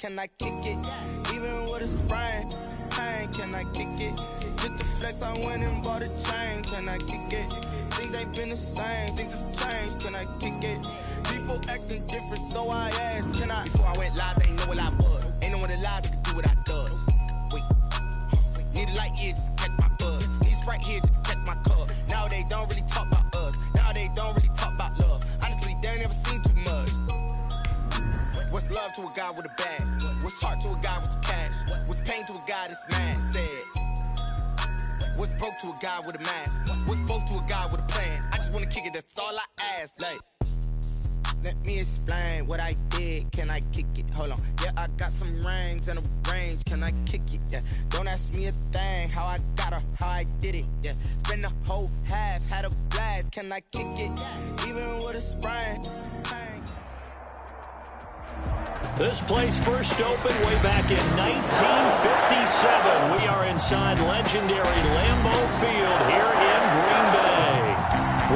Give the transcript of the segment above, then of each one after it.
can I kick it? Even with a sprain, pain, can I kick it? Just to flex, I went and bought a chain, can I kick it? Things ain't been the same, things have changed, can I kick it? People acting different, so I asked, can I? Before I went live, they ain't know what I was. Ain't no one alive that can do what I does. Wait, need a light here just to catch my buzz. Need Sprite here just to catch my cup. Now they don't really talk about us. Now they don't really talk about love. Honestly, they ain't never seen too much. What's love to a guy with a bag? What's heart to a guy with some cash? What's pain to a guy that's mad? Said. What's broke to a guy with a mask? What's both to a guy with a plan? I just wanna kick it, that's all I ask. Like, let me explain what I did. Can I kick it? Hold on. Yeah, I got some rings and a range. Can I kick it? Yeah. Don't ask me a thing. How I got her, how I did it. Yeah. Spend the whole half, had a blast. Can I kick it? Even with a sprain. This place first opened way back in 1957. We are inside legendary Lambeau Field here in Green Bay.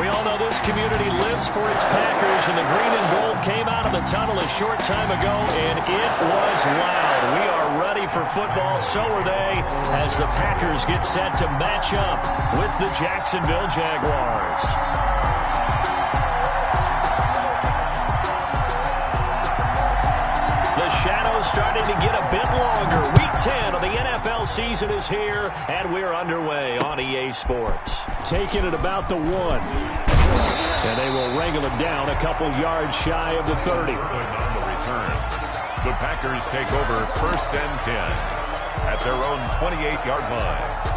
We all know this community lives for its Packers, and the green and gold came out of the tunnel a short time ago, and it was loud. We are ready for football, so are they, as the Packers get set to match up with the Jacksonville Jaguars. The shadow's starting to get a bit longer. Week 10 of the NFL season is here, and we're underway on EA Sports. Taking it about the 1. And they will wrangle it down a couple yards shy of the 30. On the return. The Packers take over 1st and 10 at their own 28-yard line.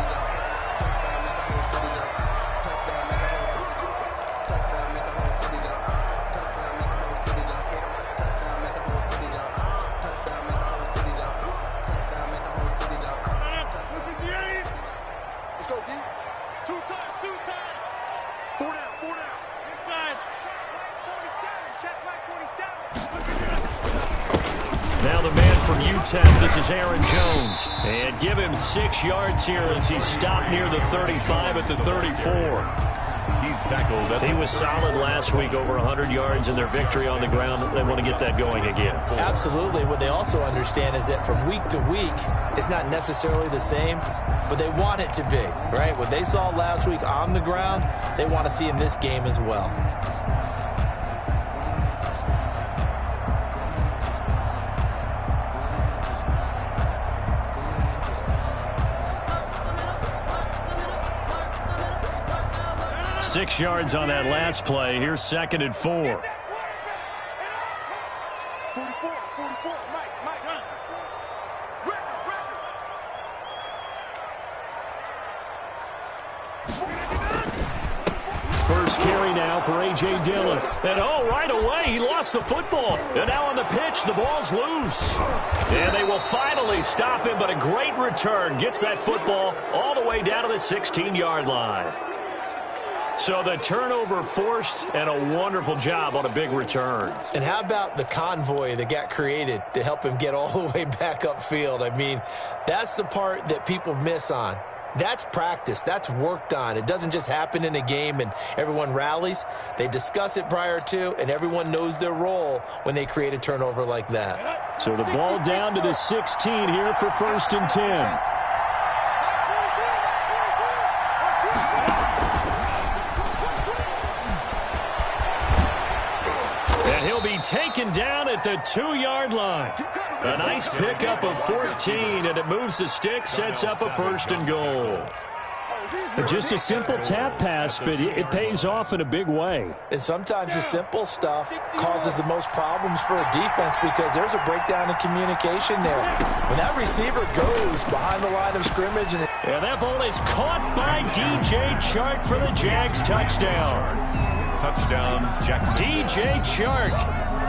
This is Aaron Jones, and give him 6 yards here as he stopped near the 35 at the 34. He's tackled. He was solid last week, over 100 yards in their victory on the ground. They want to get that going again. Absolutely. What they also understand is that from week to week, it's not necessarily the same, but they want it to be, right? What they saw last week on the ground, they want to see in this game as well. Six yards on that last play. Here's 2nd and 4. 44, Mike, run. First carry now for A.J. Dillon. And right away, he lost the football. And now on the pitch, the ball's loose. And they will finally stop him, but a great return gets that football all the way down to the 16-yard line. So the turnover forced, and a wonderful job on a big return. And how about the convoy that got created to help him get all the way back upfield? I mean, that's the part that people miss on. That's practice. That's worked on. It doesn't just happen in a game and everyone rallies. They discuss it prior to, and everyone knows their role when they create a turnover like that. So the ball down to the 16 here for 1st and 10. He'll be taken down at the 2-yard line. A nice pickup of 14, and it moves the stick, sets up a 1st and goal. Just a simple tap pass, but it pays off in a big way. And sometimes the simple stuff causes the most problems for a defense because there's a breakdown in communication there. When that receiver goes behind the line of scrimmage. And that ball is caught by DJ Chark for the Jags touchdown. Touchdown, Jackson. DJ Chark,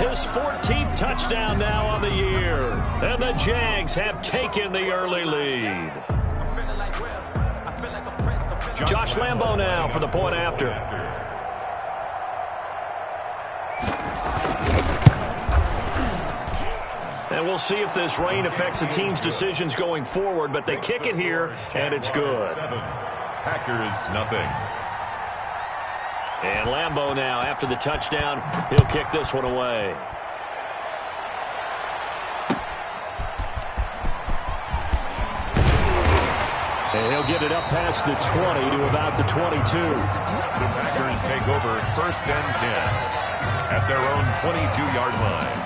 his 14th touchdown now on the year. And the Jags have taken the early lead. Josh Lambeau now for the point after. And we'll see if this rain affects the team's decisions going forward, but they kick it here, and it's good. Packers, nothing. And Lambeau now, after the touchdown, he'll kick this one away. And he'll get it up past the 20 to about the 22. The Packers take over 1st and 10 at their own 22-yard line.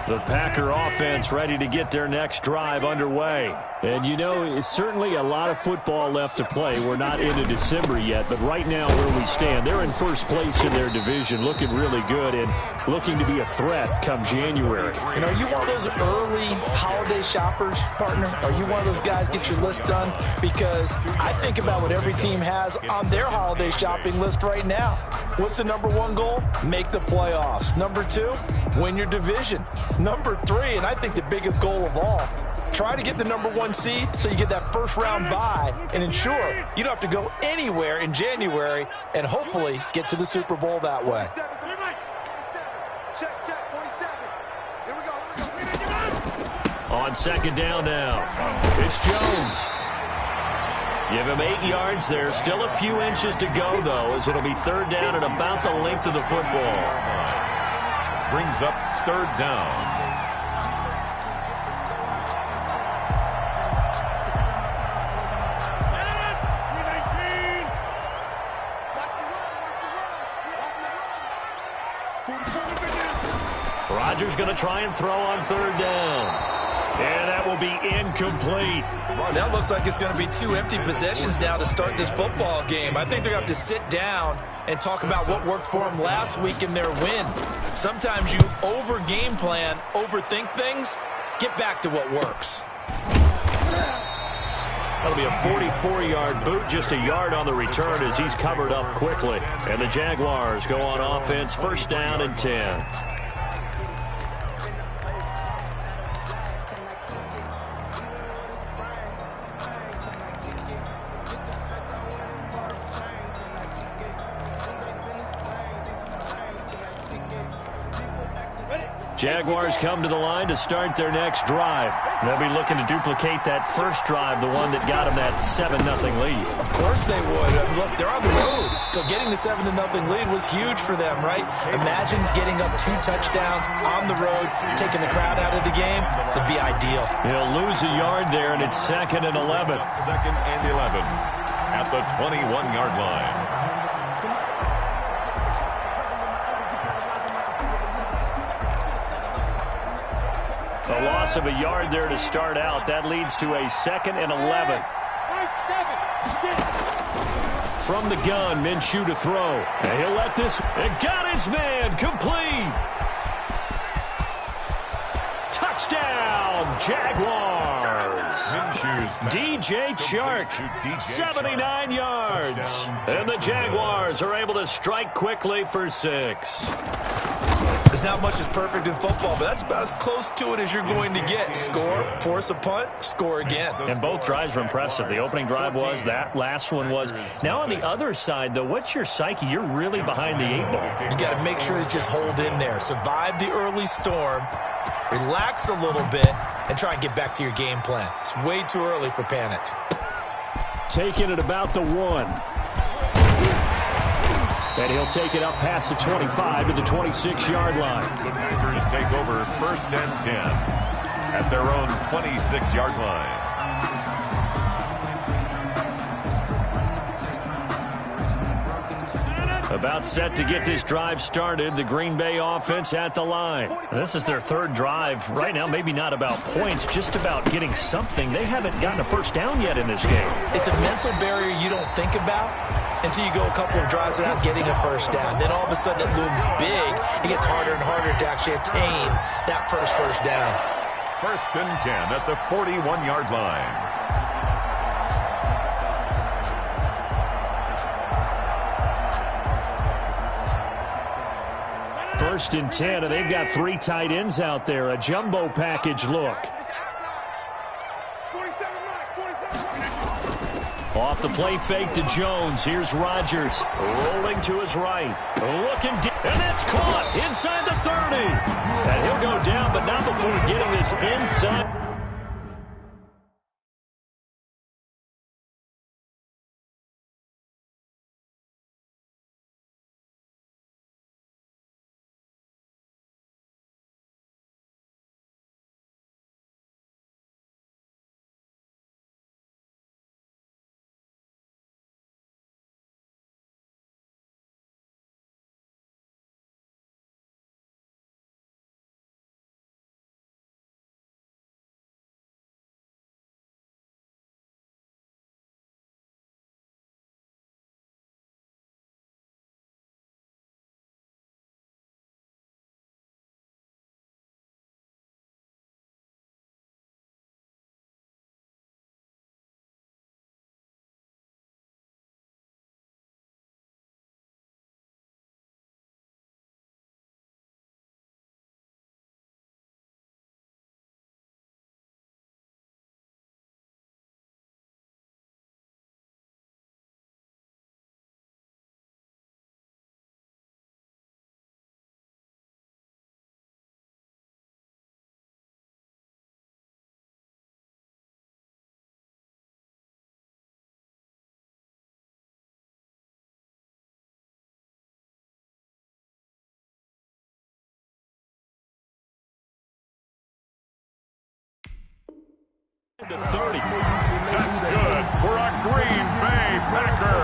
The Packer offense ready to get their next drive underway. And, you know, it's certainly a lot of football left to play. We're not into December yet, but right now where we stand, they're in first place in their division, looking really good and looking to be a threat come January. And are you one of those early holiday shoppers, partner? Are you one of those guys get your list done? Because I think about what every team has on their holiday shopping list right now. What's the number one goal? Make the playoffs. Number two, win your division. Number three, and I think the biggest goal of all, try to get the number one seed so you get that first round bye and ensure you don't have to go anywhere in January and hopefully get to the Super Bowl that way. On second down now, it's Jones. Give him 8 yards there. Still a few inches to go, though, as it'll be third down at about the length of the football. Brings up third down. Rodgers going to try and throw on third down. And that will be incomplete. That looks like it's going to be 2 empty possessions now to start this football game. I think they're going to have to sit down and talk about what worked for them last week in their win. Sometimes you over-game plan, overthink things. Get back to what works. That'll be a 44-yard boot, just a yard on the return as he's covered up quickly. And the Jaguars go on offense, first down and 10. Jaguars come to the line to start their next drive. They'll be looking to duplicate that first drive, the one that got them that 7-0 lead. Of course they would. Look, they're on the road, so getting the 7-0 lead was huge for them, right? Imagine getting up 2 touchdowns on the road, taking the crowd out of the game. That'd be ideal. He'll lose a yard there, and it's 2nd and 11. 2nd and 11 at the 21-yard line. A loss of a yard there to start out. That leads to a 2nd and 11. From the gun, Minshew to throw. And he'll let this. And got his man. Complete. Touchdown, Jaguars. DJ Chark, 79 yards. And the Jaguars are able to strike quickly for 6. There's not much that's perfect in football, but that's about as close to it as you're going to get. Score, force a punt, score again. And both drives were impressive. The opening drive was, that last one was. Now on the other side, though, what's your psyche? You're really behind the 8 ball. You got to make sure you just hold in there. Survive the early storm, relax a little bit, and try and get back to your game plan. It's way too early for panic. Taking it about the 1. And he'll take it up past the 25 to the 26-yard line. The Packers take over 1st and 10 at their own 26-yard line. About set to get this drive started. The Green Bay offense at the line. This is their 3rd drive. Right now, maybe not about points, just about getting something. They haven't gotten a first down yet in this game. It's a mental barrier you don't think about until you go a couple of drives without getting a first down. Then all of a sudden it looms big. It gets harder and harder to actually attain that first down. 1st and 10 at the 41-yard line. First and 10, and they've got 3 tight ends out there. A jumbo package look. Off the play fake to Jones. Here's Rodgers rolling to his right. Looking deep, and that's caught inside the 30. And he'll go down, but not before getting this inside. Green Bay Packer.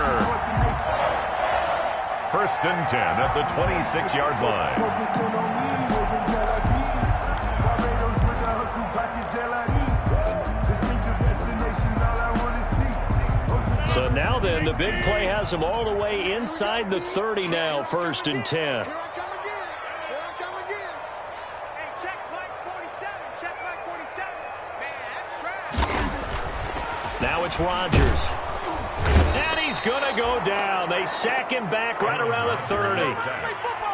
First and 10 at the 26-yard line. So now then, the big play has them all the way inside the 30 now, first and 10. Now it's Rodgers. And he's going to go down. They sack him back right around the 30.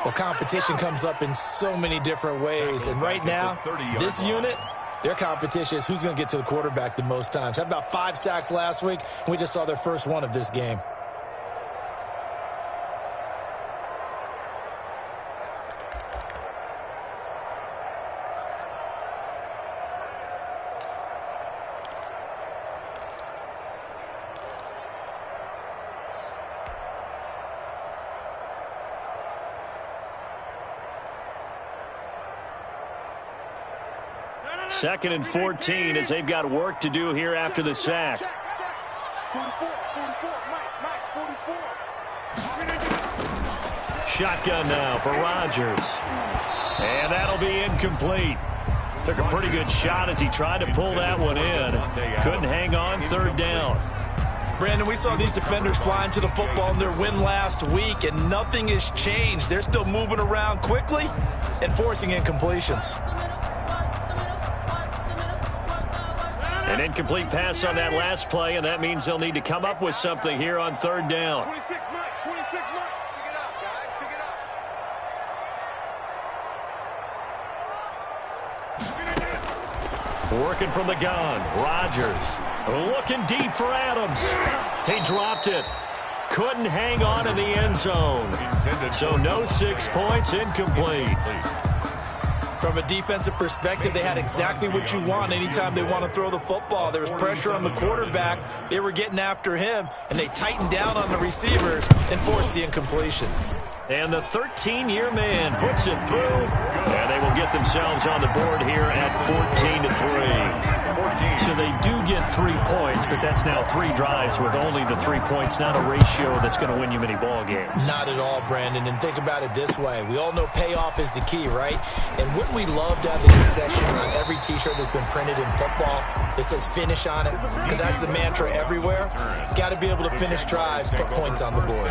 Well, competition comes up in so many different ways. And right now, this unit, their competition is who's going to get to the quarterback the most times. Had about 5 sacks last week. We just saw their first one of this game. Second and 14 as they've got work to do here after the sack. 44, Mike, 44. Shotgun now for Rodgers. And that'll be incomplete. Took a pretty good shot as he tried to pull that one in. Couldn't hang on, third down. Brandon, we saw these defenders flying to the football in their win last week, and nothing has changed. They're still moving around quickly and forcing incompletions. An incomplete pass on that last play, and that means they'll need to come up with something here on third down. 26, Mike, 26, Mike. Pick it up, guys, pick it up. Working from the gun, Rodgers looking deep for Adams. He dropped it. Couldn't hang on in the end zone. So no 6 points, incomplete. From a defensive perspective, they had exactly what you want anytime they want to throw the football. There was pressure on the quarterback. They were getting after him, and they tightened down on the receivers and forced the incompletion. And the 13-year man puts it through, and they will get themselves on the board here at 14-3. So they do get 3 points, but that's now 3 drives with only the 3 points, not a ratio that's going to win you many ball games. Not at all, Brandon, and think about it this way. We all know payoff is the key, right? And wouldn't we love to have the concession on every T-shirt that's been printed in football that says finish on it? Because that's the mantra everywhere. Got to be able to finish drives, put points on the board.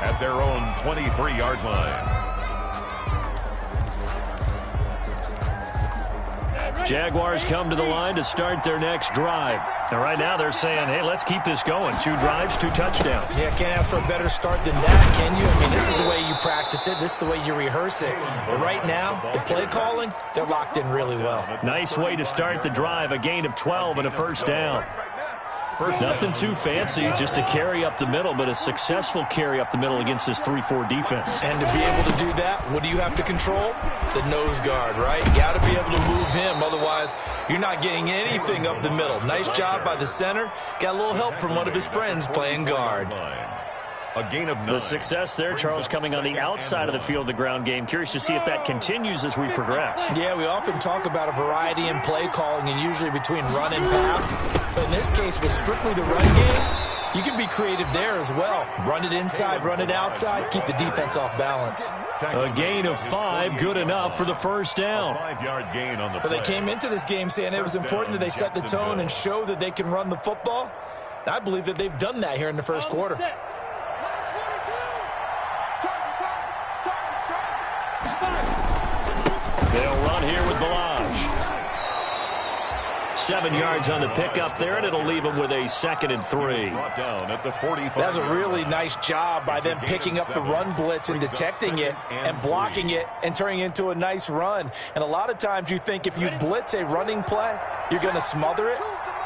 At their own 23-yard line. Jaguars come to the line to start their next drive. And right now they're saying, hey, let's keep this going. 2 drives, 2 touchdowns. Yeah, can't ask for a better start than that, can you? I mean, this is the way you practice it. This is the way you rehearse it. But right now, the play calling, they're locked in really well. Nice way to start the drive. A gain of 12 and a first down. Nothing too fancy, just a carry up the middle, but a successful carry up the middle against this 3-4 defense. And to be able to do that, what do you have to control? The nose guard, right? You got to be able to move him, otherwise you're not getting anything up the middle. Nice job by the center. Got a little help from one of his friends playing guard. A gain of 9. The success there, Charles, coming on the outside of the field, the ground game. Curious to see if that continues as we progress. Yeah, we often talk about a variety in play calling and usually between run and pass. But in this case, with strictly the run game, you can be creative there as well. Run it inside, run it outside, keep the defense off balance. A gain of 5, good enough for the first down. 5-yard gain on the play. But they came into this game saying it was important that they set the tone and show that they can run the football. And I believe that they've done that here in the first quarter. They'll run here with Balaj. 7 yards on the pickup there, and it'll leave them with a 2nd and 3. That's a really nice job by them picking up the run blitz and detecting it and blocking it and turning it into a nice run. And a lot of times you think if you blitz a running play, you're going to smother it.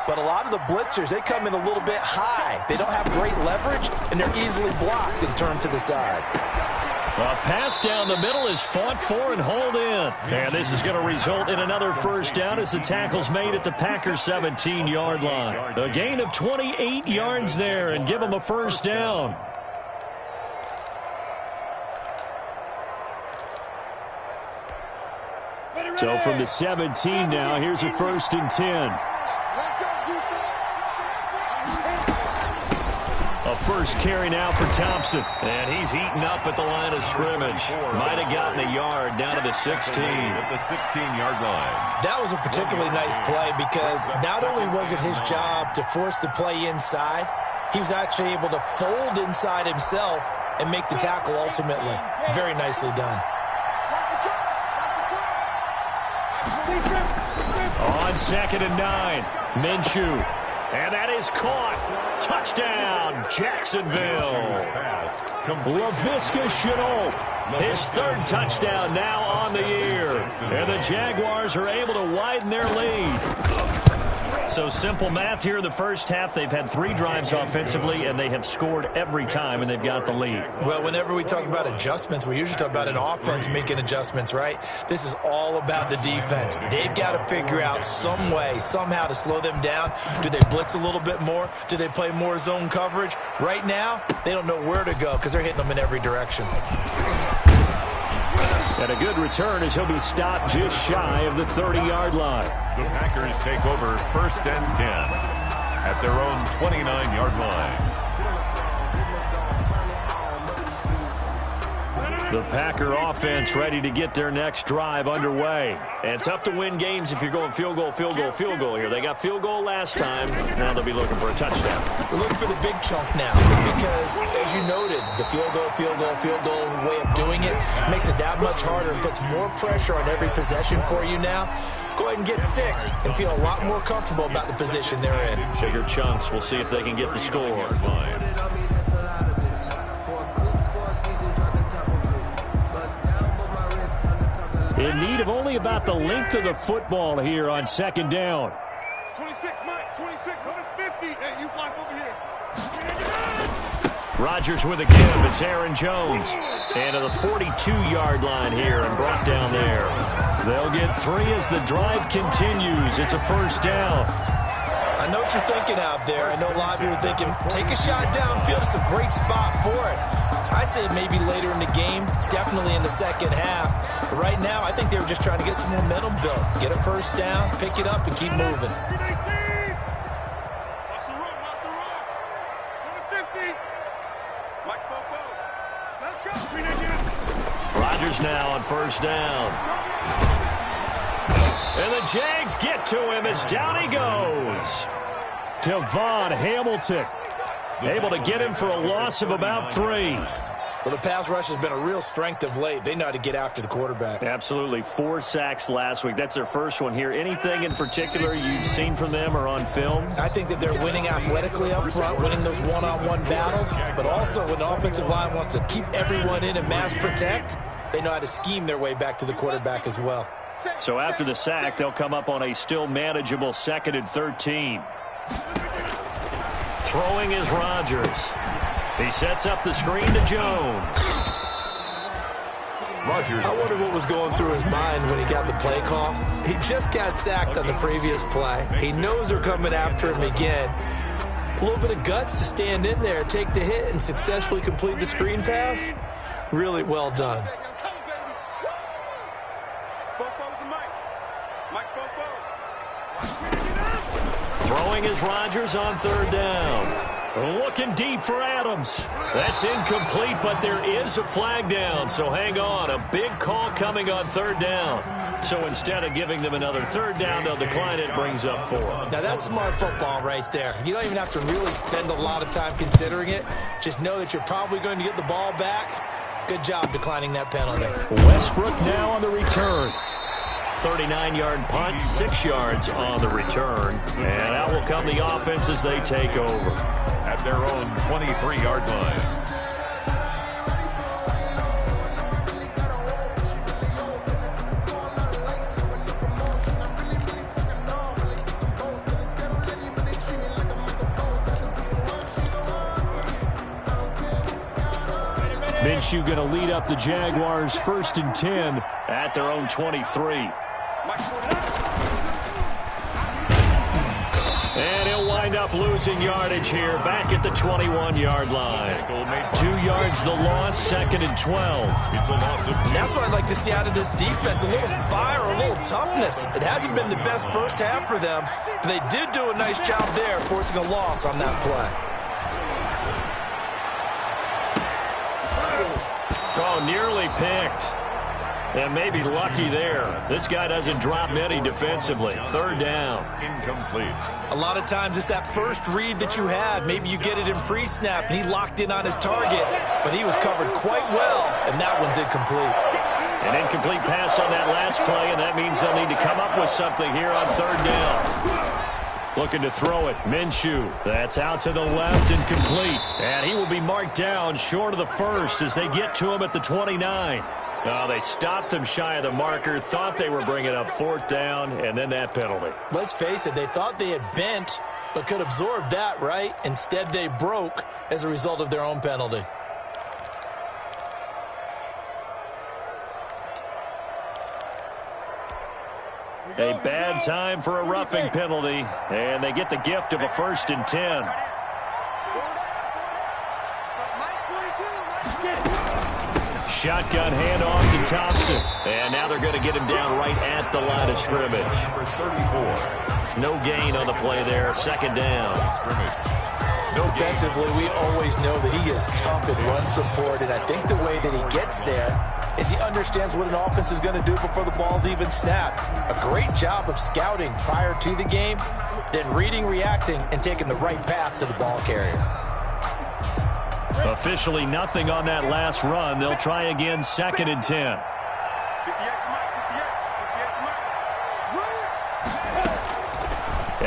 But a lot of the blitzers, they come in a little bit high. They don't have great leverage, and they're easily blocked and turned to the side. A pass down the middle is fought for and hauled in. And this is going to result in another first down as the tackle's made at the Packers' 17-yard line. A gain of 28 yards there and give them a first down. So from the 17 now, here's a 1st and 10. A first carry now for Thompson. And he's eaten up at the line of scrimmage. Might have gotten a yard down to the 16. At the 16-yard line. That was a particularly nice play because not only was it his job to force the play inside, he was actually able to fold inside himself and make the tackle ultimately. Very nicely done. On 2nd and 9, Minshew. And that is caught. Touchdown, Jacksonville. Laviska Shenault. His 3rd touchdown now on the year. And the Jaguars are able to widen their lead. So simple math here in the first half. They've had 3 drives offensively, and they have scored every time, and they've got the lead. Well, whenever we talk about adjustments, we usually talk about an offense making adjustments, right? This is all about the defense. They've got to figure out some way, somehow to slow them down. Do they blitz a little bit more? Do they play more zone coverage? Right now, they don't know where to go because they're hitting them in every direction. And a good return as he'll be stopped just shy of the 30-yard line. The Packers take over 1st and 10 at their own 29-yard line. The Packer offense ready to get their next drive underway. And tough to win games if you're going field goal, field goal, field goal here. They got field goal last time. Now they'll be looking for a touchdown. They're looking for the big chunk now because, as you noted, the field goal way of doing it makes it that much harder and puts more pressure on every possession for you now. Go ahead and get 6 and feel a lot more comfortable about the position they're in. Bigger chunks. We'll see if they can get the score. In need of only about the length of the football here on 2nd down. 26, Mike. 26, 150. Hey, you block over here. Rodgers with a give. It's Aaron Jones. And to the 42-yard line here and brought down there. They'll get 3 as the drive continues. It's a 1st down. I know what you're thinking out there. I know a lot of you are thinking, take a shot downfield. It's a great spot for it. I'd say maybe later in the game, definitely in the second half. But right now, I think they were just trying to get some momentum built. Get a 1st down, pick it up, and keep moving. Watch the run. 150. Mike's Bobo. Let's go. Rodgers now on 1st down. And the Jags get to him as down he goes. Devon Hamilton able to get him for a loss of about 3. Well, the pass rush has been a real strength of late. They know how to get after the quarterback. Absolutely. 4 sacks last week. That's their first one here. Anything in particular you've seen from them or on film? I think that they're winning athletically up front, winning those one-on-one battles, but also when the offensive line wants to keep everyone in and mass protect, they know how to scheme their way back to the quarterback as well. So after the sack, they'll come up on a still manageable 2nd and 13. Throwing is Rodgers. He sets up the screen to Jones. Rodgers. I wonder what was going through his mind when he got the play call. He just got sacked on the previous play. He knows they're coming after him again. A little bit of guts to stand in there, take the hit, and successfully complete the screen pass. Really well done. Throwing is Rodgers on 3rd down. Looking deep for Adams. That's incomplete, but there is a flag down, so hang on. A big call coming on 3rd down. So instead of giving them another 3rd down, they'll decline it, brings up 4. Now that's smart football right there. You don't even have to really spend a lot of time considering it. Just know that you're probably going to get the ball back. Good job declining that penalty. Westbrook now on the return. 39-yard punt, 6 yards on the return. And out will come the offense as they take over. At their own 23-yard line. Minshew going to lead up the Jaguars 1st and 10 at their own 23. And he'll wind up losing yardage here back at the 21-yard line. 2 yards the loss, 2nd and 12. It's a loss of 2. And that's what I'd like to see out of this defense, a little fire, a little toughness. It hasn't been the best first half for them, but they did do a nice job there forcing a loss on that play. Oh, nearly picked. And maybe lucky there. This guy doesn't drop many defensively. Third down. Incomplete. A lot of times it's that first read that you have. Maybe you get it in pre-snap, and he locked in on his target, but he was covered quite well, and that one's incomplete. An incomplete pass on that last play, and that means they'll need to come up with something here on third down. Looking to throw it. Minshew. That's out to the left and complete. And he will be marked down short of the first as they get to him at the 29. Oh, they stopped him shy of the marker, thought they were bringing up fourth down, and then that penalty. Let's face it, they thought they had bent, but could absorb that, right? Instead, they broke as a result of their own penalty. A bad time for a roughing penalty, and they get the gift of a 1st and 10. Shotgun handoff to Thompson. And now they're going to get him down right at the line of scrimmage. No gain on the play there. 2nd down. Defensively, we always know that he is tough in run support, and I think the way that he gets there is he understands what an offense is going to do before the ball's even snapped. A great job of scouting prior to the game, then reading, reacting, and taking the right path to the ball carrier. Officially nothing on that last run. They'll try again, 2nd and 10.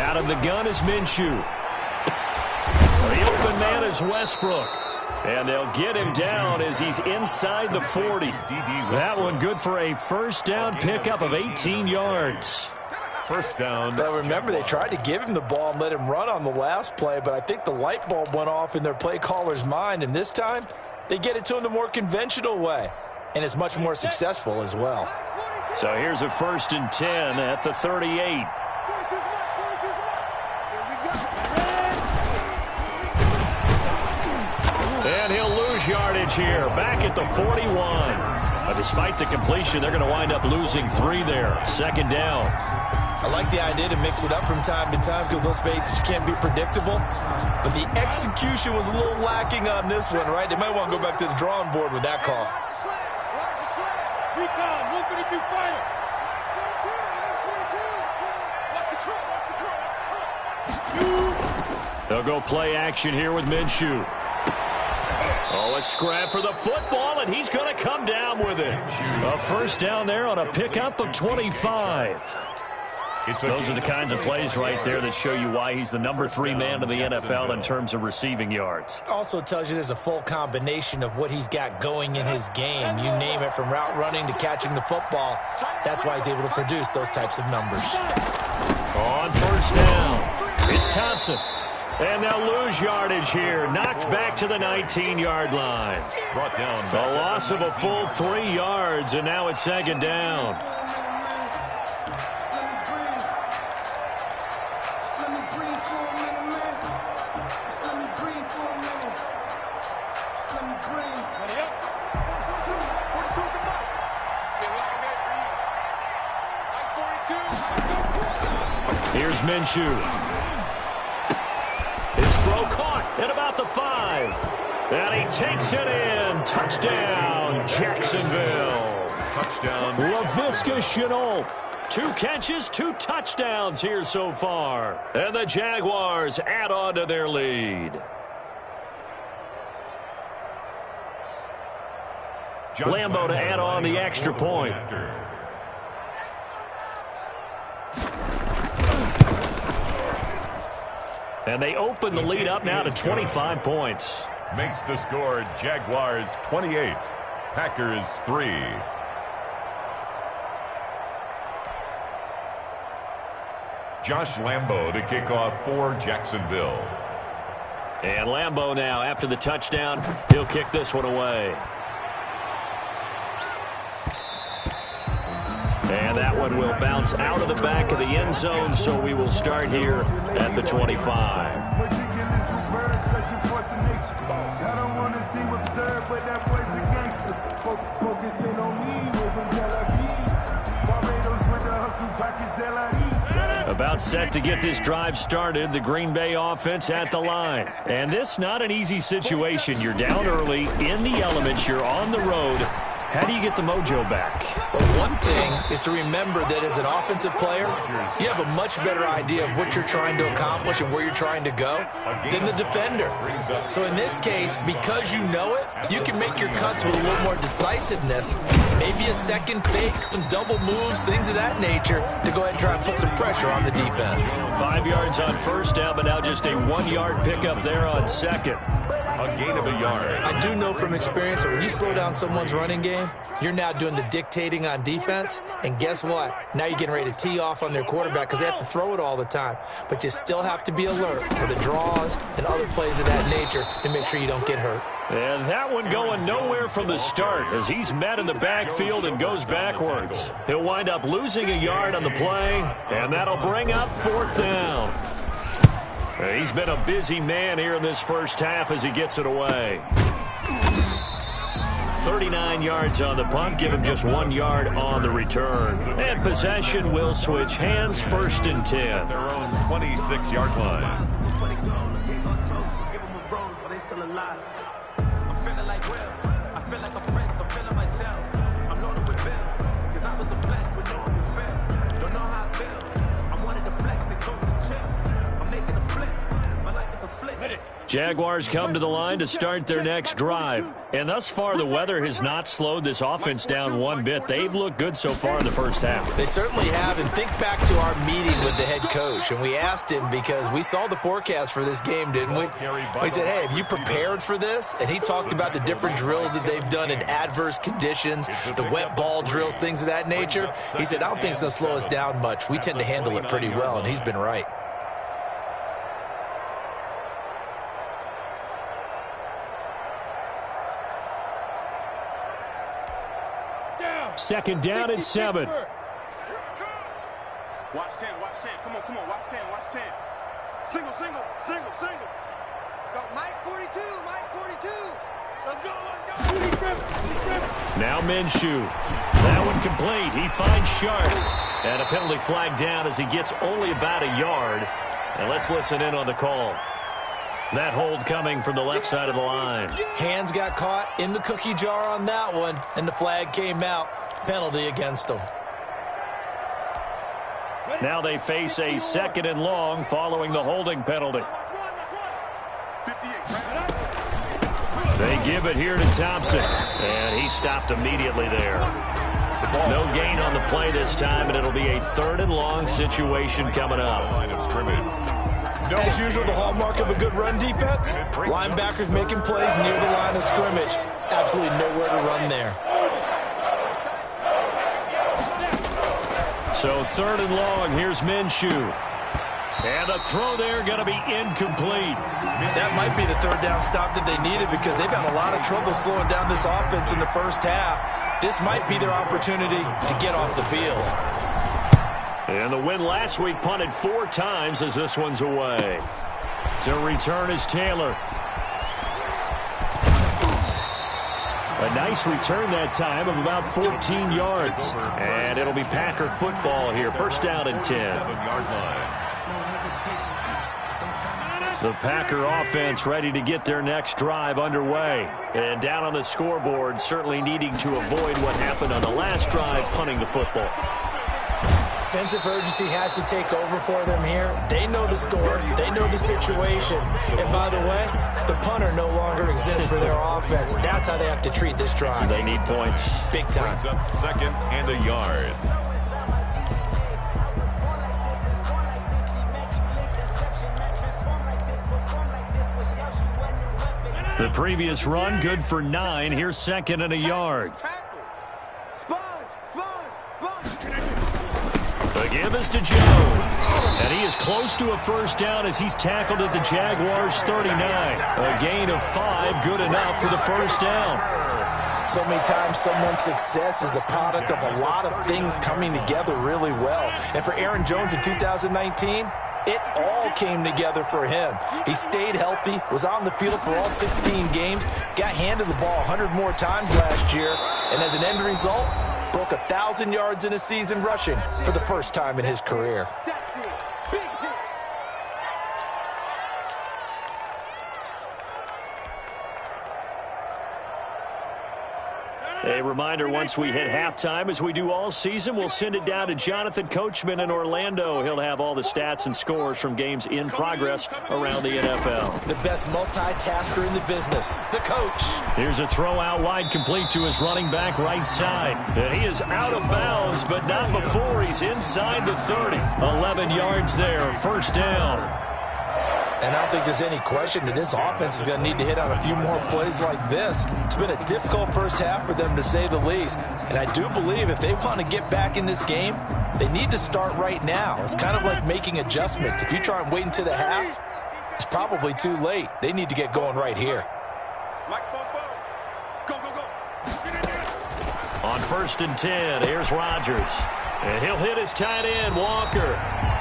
Out of the gun is Minshew. The open man is Westbrook. And they'll get him down as he's inside the 40. That one good for a 1st down pickup of 18 yards. 1st down. But remember, they tried to give him the ball and let him run on the last play, but I think the light bulb went off in their play caller's mind, and this time they get it to him the more conventional way, and it's much more successful as well. So here's a 1st and 10 at the 38. And he'll lose yardage here, back at the 41. But despite the completion, they're going to wind up losing 3 there. 2nd down. I like the idea to mix it up from time to time because, let's face it, you can't be predictable. But the execution was a little lacking on this one, right? They might want to go back to the drawing board with that call. They'll go play action here with Minshew. Oh, a scrap for the football, and he's going to come down with it. A 1st down there on a pickup of 25. Those are the kinds of plays right there that show you why he's the number 3 man in the NFL in terms of receiving yards. Also tells you there's a full combination of what he's got going in his game. You name it, from route running to catching the football. That's why he's able to produce those types of numbers. On 1st down, it's Thompson. And they'll lose yardage here. Knocked back to the 19-yard line. Brought down. A loss of a full 3 yards, and now it's 2nd down. Here's Minshew. His throw caught at about the 5. And he takes it in. Touchdown, Jacksonville. Touchdown. Laviska Shenault. 2 catches, 2 touchdowns here so far. And the Jaguars add on to their lead. Lambeau to add on the extra point. And they open the lead up now to 25 points. Makes the score Jaguars 28, Packers 3. Josh Lambeau to kick off for Jacksonville. And Lambeau now, after the touchdown, he'll kick this one away. And that one will bounce out of the back of the end zone, so we will start here at the 25. A About set to get this drive started, the Green Bay offense at the line. And this not an easy situation. You're down early, in the elements, you're on the road. How do you get the mojo back? Well, one thing is to remember that as an offensive player, you have a much better idea of what you're trying to accomplish and where you're trying to go than the defender. So in this case, because you know it, you can make your cuts with a little more decisiveness, maybe a second fake, some double moves, things of that nature, to go ahead and try and put some pressure on the defense. 5 yards on first down, but now just a 1-yard pickup there on second. A gain of a yard. I do know from experience that when you slow down someone's running game, you're now doing the dictating on defense, and guess what? Now you're getting ready to tee off on their quarterback because they have to throw it all the time. But you still have to be alert for the draws and other plays of that nature to make sure you don't get hurt. And that one going nowhere from the start as he's met in the backfield and goes backwards. He'll wind up losing a yard on the play, and that'll bring up 4th down. He's been a busy man here in this first half as he gets it away. 39 yards on the punt, give him just 1 yard on the return. And possession will switch hands, 1st and 10. Their own 26-yard line. Jaguars come to the line to start their next drive. And thus far, the weather has not slowed this offense down one bit. They've looked good so far in the first half. They certainly have. And think back to our meeting with the head coach. And we asked him because we saw the forecast for this game, didn't we? We said, hey, have you prepared for this? And he talked about the different drills that they've done in adverse conditions, the wet ball drills, things of that nature. He said, I don't think it's going to slow us down much. We tend to handle it pretty well, and he's been right. Second down and 7. Watch 10, watch 10. Come on, watch 10, watch 10. Single. Let's go, Mike 42, Mike 42. Let's go. Now Minshew. That one complete. He finds Sharp. And a penalty flag down as he gets only about a yard. And let's listen in on the call. That hold coming from the left side of the line. Hands got caught in the cookie jar on that one, and the flag came out. Penalty against them. Now they face a 2nd and long following the holding penalty. They give it here to Thompson, and he stopped immediately there. No gain on the play this time, and it'll be a 3rd and long situation coming up. Line of scrimmage. As usual, the hallmark of a good run defense, linebackers making plays near the line of scrimmage. Absolutely nowhere to run there. So 3rd and long, here's Minshew. And the throw there going to be incomplete. That might be the 3rd down stop that they needed because they've had a lot of trouble slowing down this offense in the first half. This might be their opportunity to get off the field. And the win last week punted 4 times as this one's away. To return is Taylor. A nice return that time of about 14 yards. And it'll be Packer football here. 1st down and 10. 7-yard line. The Packer offense ready to get their next drive underway. And down on the scoreboard, certainly needing to avoid what happened on the last drive, punting the football. Sense of urgency has to take over for them here. They know the score. They know the situation. And by the way, the punter no longer exists for their offense. That's how they have to treat this drive. They need points. Big time. Brings up 2nd and a yard. The previous run, good for 9. Here's 2nd and a yard. The give is to Jones. And he is close to a 1st down as he's tackled at the Jaguars' 39. A gain of 5, good enough for the 1st down. So many times someone's success is the product of a lot of things coming together really well. And for Aaron Jones in 2019, it all came together for him. He stayed healthy, was on the field for all 16 games, got handed the ball 100 more times last year, and as an end result, broke 1,000 yards in a season rushing for the first time in his career. A reminder, once we hit halftime, as we do all season, we'll send it down to Jonathan Coachman in Orlando. He'll have all the stats and scores from games in progress around the NFL. The best multitasker in the business, the coach. Here's a throw out wide, complete to his running back right side. And he is out of bounds, but not before he's inside the 30. 11 yards there, first down. And I don't think there's any question that this offense is going to need to hit on a few more plays like this. It's been a difficult first half for them, to say the least. And I do believe if they want to get back in this game, they need to start right now. It's kind of like making adjustments. If you try and wait until the half, it's probably too late. They need to get going right here. On 1st and 10, here's Rodgers. And he'll hit his tight end, Walker.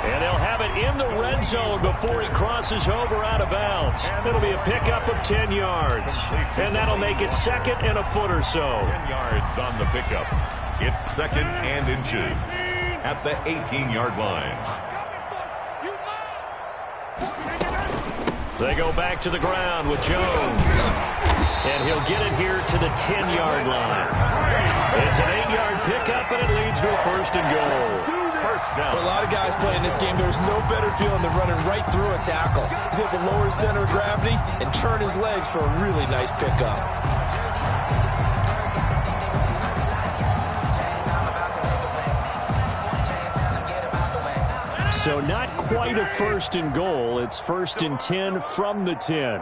And he'll have it in the red zone before he crosses over out of bounds. It'll be a pickup of 10 yards. And that'll make it 2nd and a foot or so. 10 yards on the pickup. It's 2nd and inches at the 18-yard line. They go back to the ground with Jones. And he'll get it here to the 10-yard line. It's an 8-yard pickup, and it leads to a 1st and goal. First down. For a lot of guys playing this game, there's no better feeling than running right through a tackle. He's able to lower his center of gravity and turn his legs for a really nice pickup. So not quite a 1st and goal. It's 1st and 10 from the 10.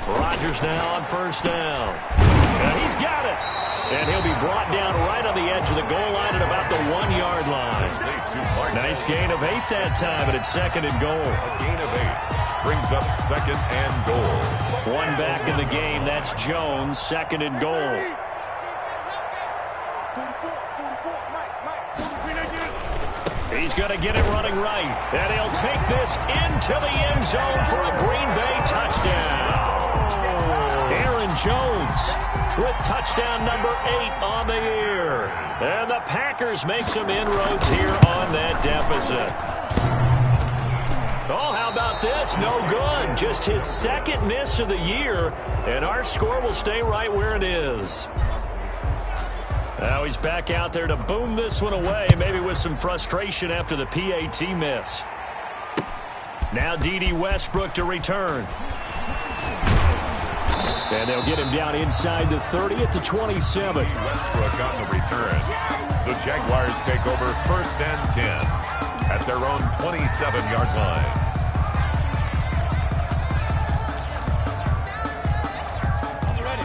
Rodgers now on 1st down. And he's got it. And he'll be brought down right on the edge of the goal line at about the 1-yard line. Nice gain of 8 that time, and it's 2nd and goal. A gain of 8 brings up 2nd and goal. One back in the game. That's Jones, 2nd and goal. He's going to get it running right. And he'll take this into the end zone for a Green Bay touchdown. Aaron Jones with touchdown number 8 on the year. And the Packers make some inroads here on that deficit. Oh, how about this? No good. Just his 2nd miss of the year. And our score will stay right where it is. Now he's back out there to boom this one away, maybe with some frustration after the PAT miss. Now D.D. Westbrook to return. And they'll get him down inside the 30 at the 27. Westbrook on the return. The Jaguars take over 1st and 10 at their own 27-yard line.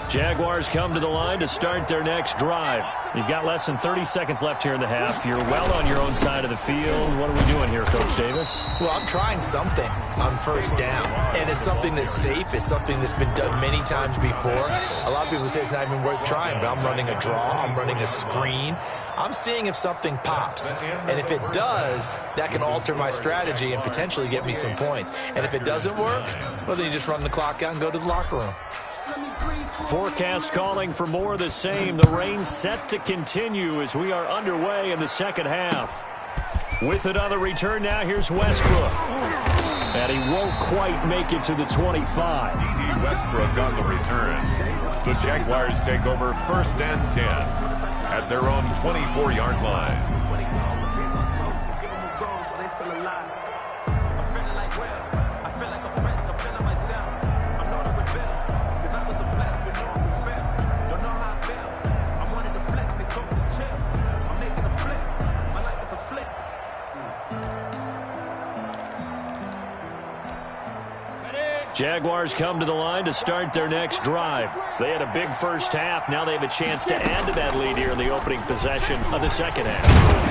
Jaguars come to the line to start their next drive. You've got less than 30 seconds left here in the half. You're well on your own side of the field. What are we doing here, Coach Davis? Well, I'm trying something on 1st down. And it's something that's safe. It's something that's been done many times before. A lot of people say it's not even worth trying, but I'm running a draw. I'm running a screen. I'm seeing if something pops. And if it does, that can alter my strategy and potentially get me some points. And if it doesn't work, well, then you just run the clock out and go to the locker room. Forecast calling for more of the same. The rain set to continue as we are underway in the 2nd half. With it on the return now, here's Westbrook. And he won't quite make it to the 25. D.D. Westbrook on the return. The Jaguars take over 1st and 10 at their own 24-yard line. Jaguars come to the line to start their next drive. They had a big first half. Now they have a chance to add to that lead here in the opening possession of the 2nd half.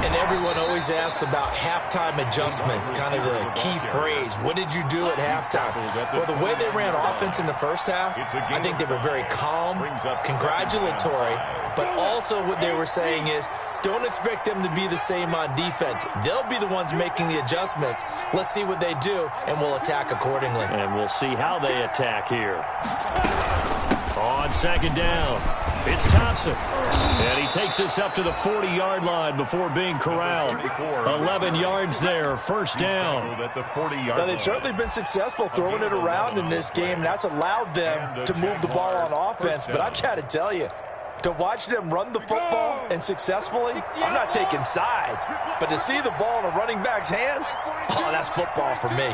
And everyone always asks about halftime adjustments, kind of the key phrase. What did you do at halftime? Well, the way they ran offense in the first half, I think they were very calm, congratulatory, but also what they were saying is, don't expect them to be the same on defense. They'll be the ones making the adjustments. Let's see what they do, and we'll attack accordingly. And we'll see how they attack here. On second down, it's Thompson. And he takes us up to the 40-yard line before being corralled. 11 yards there, first down. Now, they've certainly been successful throwing it around in this game. That's allowed them to move the ball on offense. But I've got to tell you, to watch them run the football and successfully, I'm not taking sides. But to see the ball in a running back's hands, oh, that's football for me.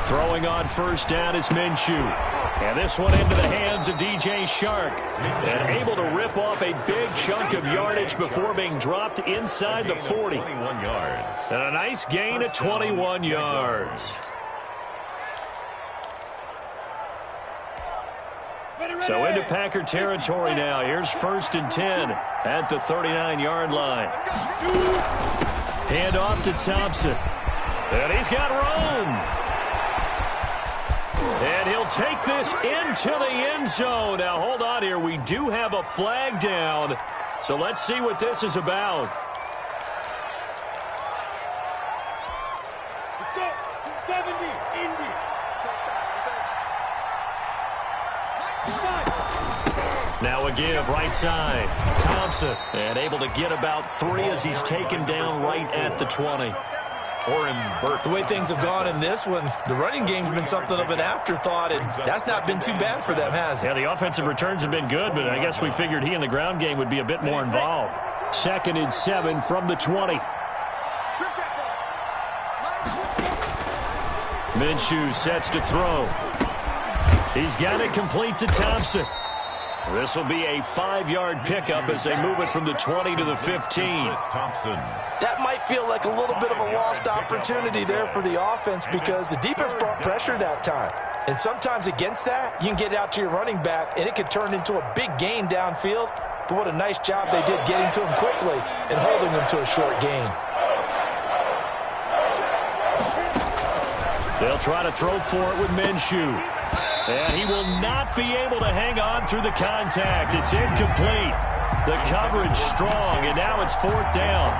Throwing on first down is Minshew. And this one into the hands of DJ Shark. And able to rip off a big chunk of yardage before being dropped inside the 40. 21 yards. And a nice gain of 21 yards. So into Packer territory now. Here's first and 10 at the 39-yard line. Hand off to Thompson. And he's got room. And he'll take this into the end zone. Now, hold on here. We do have a flag down. So let's see what this is about. Let's go. 70. Indy. Now a give right side. Thompson. And able to get about 3 as he's taken down right at the 20. The way things have gone in this one, the running game's been something of an afterthought, and that's not been too bad for them, has it? Yeah, the offensive returns have been good, but I guess we figured he in the ground game would be a bit more involved. Second and 7 from the 20. Minshew sets to throw. He's got it complete to Thompson. This will be a 5-yard pickup as they move it from the 20 to the 15. Thompson. That might feel like a little bit of a lost opportunity there for the offense because the defense brought pressure that time. And sometimes against that, you can get out to your running back, and it could turn into a big gain downfield. But what a nice job they did getting to him quickly and holding him to a short gain. They'll try to throw for it with Minshew. And he will not be able to hang on through the contact. It's incomplete. The coverage strong, and now it's fourth down.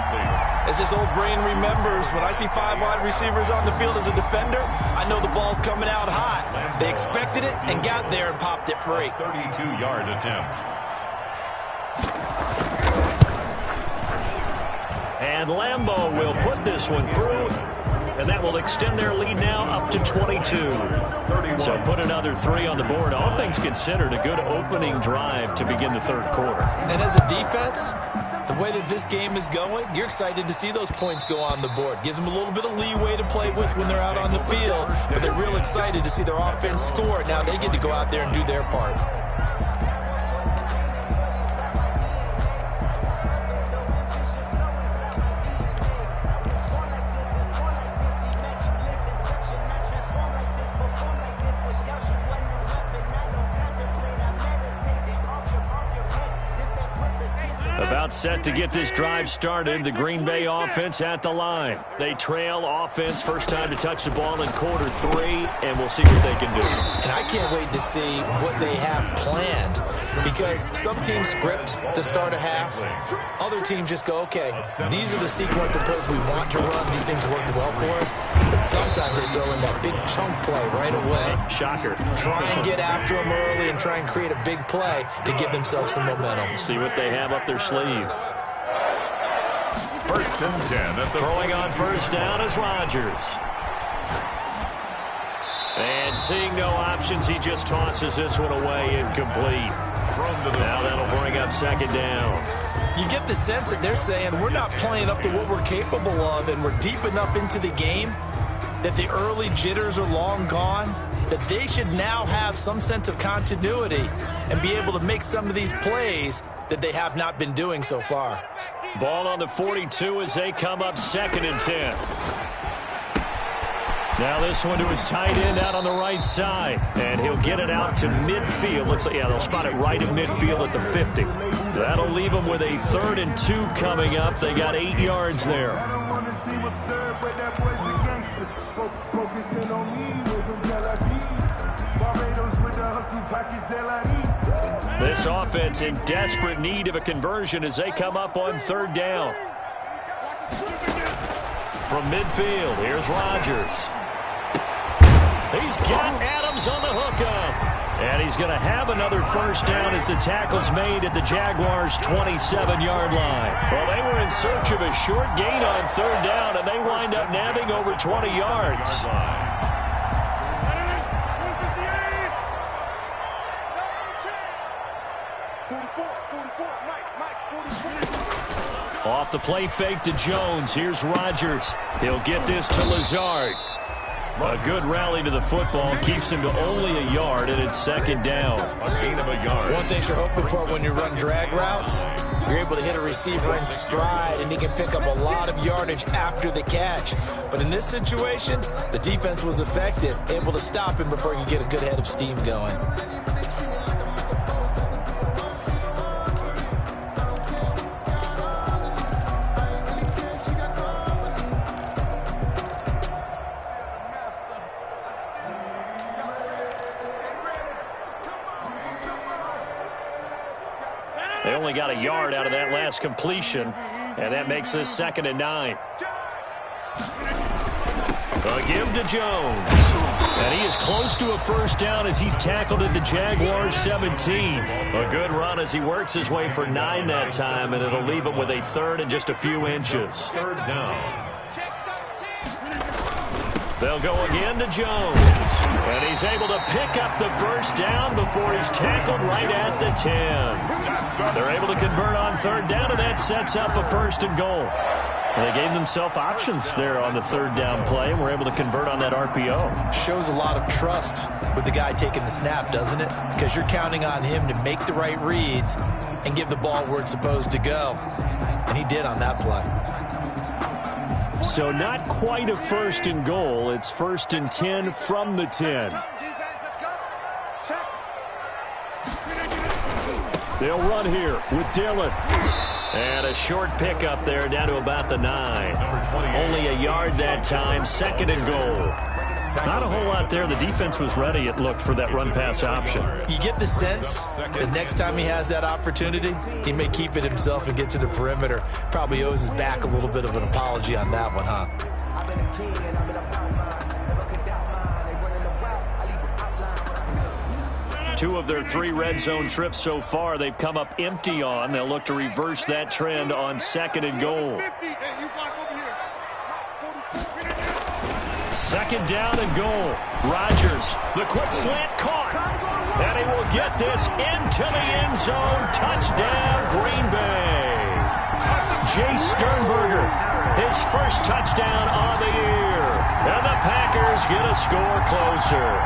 As this old brain remembers, when I see 5 wide receivers on the field as a defender, I know the ball's coming out hot. They expected it and got there and popped it free. 32-yard attempt. And Lambeau will put this one through. And that will extend their lead now up to 22. So put another 3 on the board. All things considered, a good opening drive to begin the third quarter. And as a defense, the way that this game is going, you're excited to see those points go on the board. Gives them a little bit of leeway to play with when they're out on the field. But they're real excited to see their offense score. Now they get to go out there and do their part. About set to get this drive started. The Green Bay offense at the line. They trail offense. First time to touch the ball in quarter 3, and we'll see what they can do. And I can't wait to see what they have planned because some teams script to start a half. Other teams just go, okay, these are the sequence of plays we want to run. These things worked well for us. But sometimes they throw in that big chunk play right away. Shocker. Try and get after them early and try and create a big play to give themselves some momentum. See what they have up their sleeve. First and 10 at the throwing on first down is Rodgers. And seeing no options, he just tosses this one away incomplete. Now that'll bring up second down. You get the sense that they're saying we're not playing up to what we're capable of, and we're deep enough into the game that the early jitters are long gone, that they should now have some sense of continuity and be able to make some of these plays that they have not been doing so far. Ball on the 42 as they come up second and 10. Now this one to his tight end out on the right side. And he'll get it out to midfield. Looks like, yeah, they'll spot it right in midfield at the 50. That'll leave them with a 3rd and 2 coming up. They got 8 yards there. This offense in desperate need of a conversion as they come up on 3rd down. from midfield. Here's Rodgers. He's got Adams on the hookup. And he's going to have another first down as the tackle's made at the Jaguars' 27-yard line. Well, they were in search of a short gain on third down, and they wind up nabbing over 20 yards. Off the play fake to Jones. Here's Rodgers. He'll get this to Lazard. A good rally to the football keeps him to only a yard, and it's second down. A gain of a yard. One thing you're hoping for when you run drag routes, you're able to hit a receiver in stride, and he can pick up a lot of yardage after the catch. But in this situation, the defense was effective, able to stop him before he could get a good head of steam going. They only got a yard out of that last completion, and that makes this 2nd and 9. A give to Jones. And he is close to a first down as he's tackled at the Jaguars' 17. A good run as he works his way for 9 that time, and it'll leave him with a third and just a few inches. Third down. They'll go again to Jones. And he's able to pick up the first down before he's tackled right at the 10. They're able to convert on third down, and that sets up a 1st and goal. And they gave themselves options there on the third down play, and were able to convert on that RPO. Shows a lot of trust with the guy taking the snap, doesn't it? Because you're counting on him to make the right reads and give the ball where it's supposed to go. And he did on that play. So not quite a 1st and goal. It's 1st and 10 from the 10. They'll run here with Dillon. And a short pickup there down to about the 9. Only a yard that time. 2nd and goal. Not a whole lot there. The defense was ready, it looked, for that run-pass option. You get the sense that next time he has that opportunity, he may keep it himself and get to the perimeter. Probably owes his back a little bit of an apology on that one, huh? Two of their 3 red zone trips so far, they've come up empty on. They'll look to reverse that trend on 2nd and goal. 2nd down and goal. Rodgers, the quick slant caught. And he will get this into the end zone. Touchdown, Green Bay. Jay Sternberger, his first touchdown on the year. And the Packers get a score closer.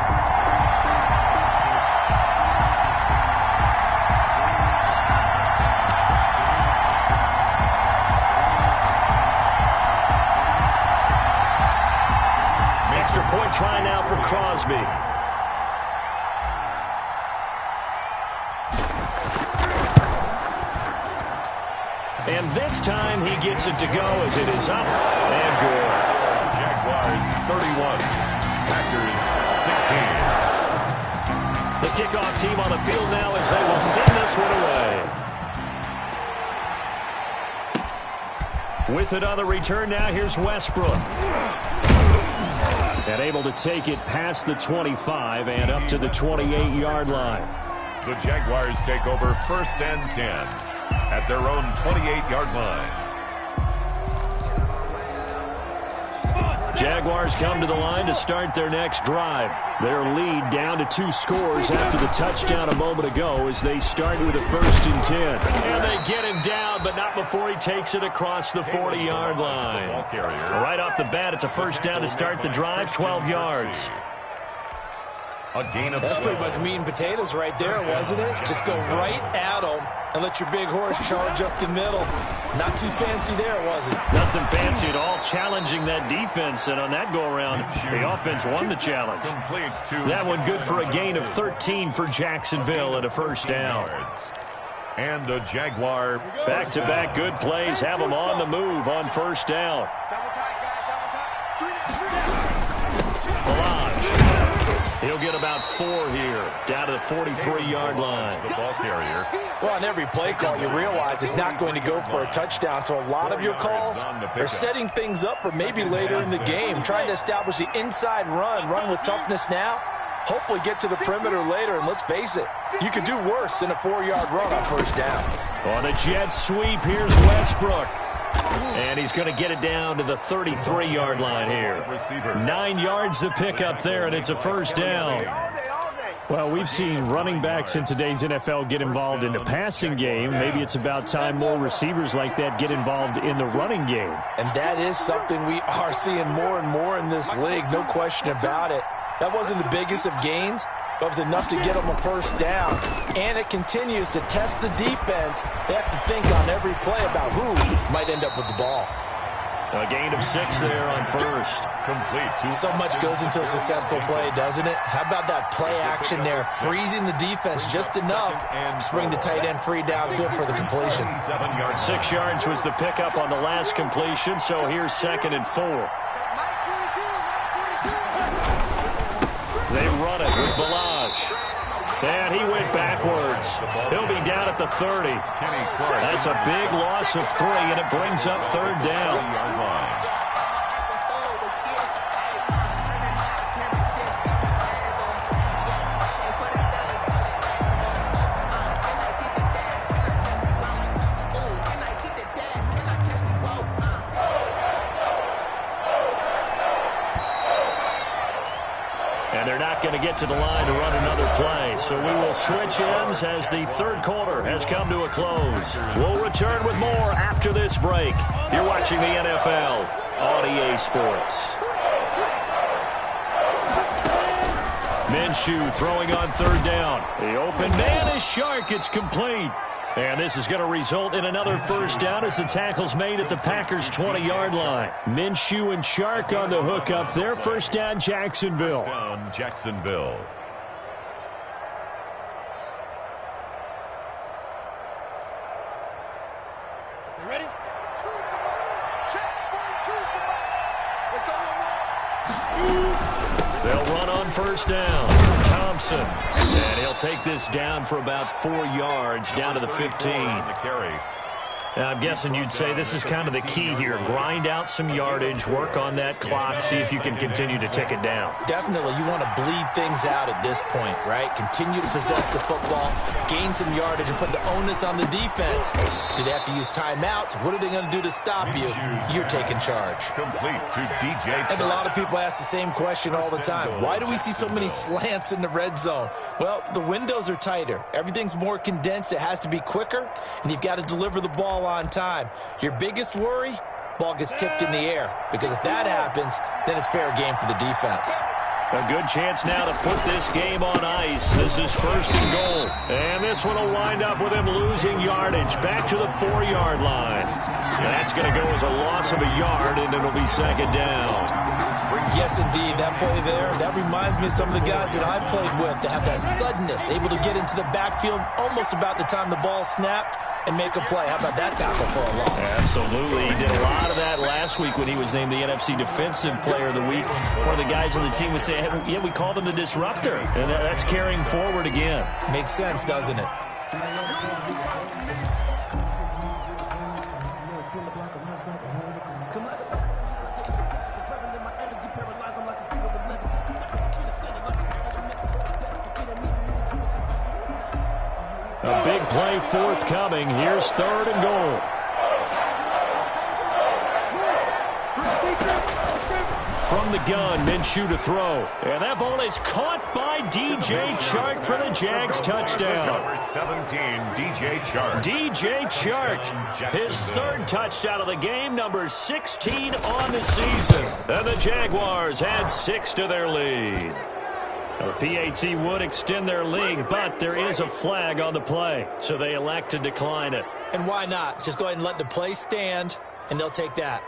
Point try now for Crosby. And this time he gets it to go as it is up and good. Jaguars 31. Packers 16. The kickoff team on the field now as they will send this one away. With it on the return now, here's Westbrook. And able to take it past the 25 and up to the 28-yard line. The Jaguars take over 1st and 10 at their own 28-yard line. Jaguars come to the line to start their next drive. Their lead down to 2 scores after the touchdown a moment ago as they start with a 1st and 10. And they get him down, but not before he takes it across the 40-yard line. Right off the bat, it's a 1st down to start the drive, 12 yards. A gain of That's pretty much meat and potatoes right there, wasn't it? Just go right at them and let your big horse charge up the middle. Not too fancy there, was it? Nothing fancy at all, challenging that defense. And on that go-around, the offense won the challenge. That one good for a gain of 13 for Jacksonville and a 1st down. And a Jaguar. Back-to-back good plays have them on the move on 1st down. He'll get about 4 here, down to the 43-yard line. The ball carrier. Well, on every play call, you realize it's not going to go for a touchdown, so a lot of your calls are setting things up for maybe later in the game, trying to establish the inside run with toughness now, hopefully get to the perimeter later, and let's face it, you could do worse than a 4-yard run on first down. On a jet sweep, here's Westbrook. And he's going to get it down to the 33-yard line here. 9 yards to pick up there, and it's a first down. Well, we've seen running backs in today's NFL get involved in the passing game. Maybe it's about time more receivers like that get involved in the running game. And that is something we are seeing more and more in this league, no question about it. That wasn't the biggest of gains, but it was enough to get them a first down. And it continues to test the defense. They have to think on every play about who might end up with the ball. A gain of 6 there on first. Complete. So much goes into a successful play, doesn't it? How about that play action there, freezing the defense just enough to bring the tight end free downfield for the completion. 6 yards was the pickup on the last completion, so here's 2nd and 4. They run it with Balaj. And he went backwards. He'll be down at the 30. That's a big loss of 3, and it brings up 3rd down. And they're not going to get to the line to run another play. So we will switch ends as the 3rd quarter has come to a close. We'll return with more after this break. You're watching the NFL on EA Sports. Minshew throwing on 3rd down. The open man is Shark. It's complete. And this is going to result in another first down as the tackle's made at the Packers' 20-yard line. Minshew and Shark on the hook up there. First down, Jacksonville. First down, Jacksonville. Ready? Check. 1, 2, 3. Let's go. They'll run on first down. Thompson. And he'll take this down for about 4 yards, down to the 15. I'm guessing you'd say this is kind of the key here. Grind out some yardage, work on that clock, see if you can continue to tick it down. Definitely, you want to bleed things out at this point, right? Continue to possess the football, gain some yardage, and put the onus on the defense. Do they have to use timeouts? What are they going to do to stop you? You're taking charge. Complete to DJ. And a lot of people ask the same question all the time. Why do we see so many slants in the red zone? Well, the windows are tighter. Everything's more condensed. It has to be quicker, and you've got to deliver the ball on time. Your biggest worry? Ball gets tipped in the air. Because if that happens, then it's fair game for the defense. A good chance now to put this game on ice. This is 1st and goal. And this one will wind up with him losing yardage. Back to the 4-yard line. And that's going to go as a loss of a yard, and it'll be 2nd down. Yes, indeed. That play there, that reminds me of some of the guys that I've played with that have that suddenness, able to get into the backfield almost about the time the ball snapped and make a play. How about that tackle for a loss? Absolutely. He did a lot of that last week when he was named the NFC Defensive Player of the Week. One of the guys on the team would say, hey, yeah, we called him the disruptor. And that's carrying forward again. Makes sense, doesn't it? A big play forthcoming. Here's 3rd and goal. From the gun, Minshew to throw. And that ball is caught by DJ Chark for the Jags touchdown. Number 17, DJ Chark. DJ Chark, his 3rd touchdown of the game, number 16 on the season. And the Jaguars add 6 to their lead. The PAT would extend their lead, but there is a flag on the play, so they elect to decline it. And why not? Just go ahead and let the play stand, and they'll take that.